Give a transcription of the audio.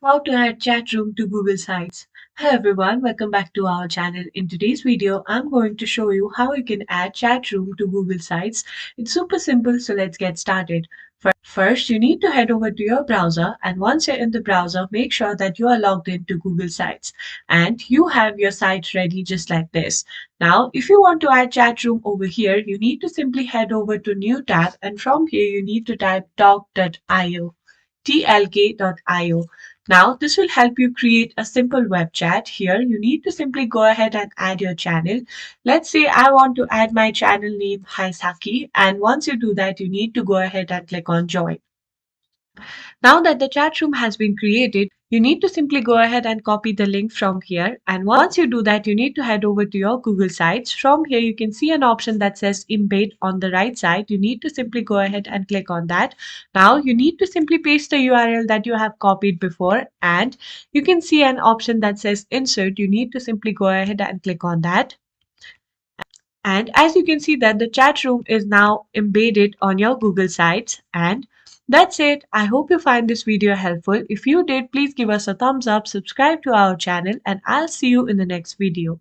How to add Chatroom to Google Sites. Hello everyone, welcome back to our channel. In today's video, I'm going to show you how you can add Chatroom to Google Sites. It's super simple, so let's get started. First, you need to head over to your browser, and once you're in the browser, make sure that you are logged into Google Sites and you have your site ready just like this. Now, if you want to add Chatroom over here, you need to simply head over to New tab, and from here you need to type talk.io. tlk.io. Now, this will help you create a simple web chat. Here, you need to simply go ahead and add your channel. Let's say I want to add my channel name Haisaki, and once you do that, you need to go ahead and click on join. Now that the chat room has been created, you need to simply go ahead and copy the link from here. And once you do that, you need to head over to your Google Sites. From here, you can see an option that says embed on the right side. You need to simply go ahead and click on that. Now you need to simply paste the URL that you have copied before, and you can see an option that says insert. You need to simply go ahead and click on that. And as you can see that the chat room is now embedded on your Google Sites. And that's it. I hope you find this video helpful. If you did, please give us a thumbs up, subscribe to our channel, and I'll see you in the next video.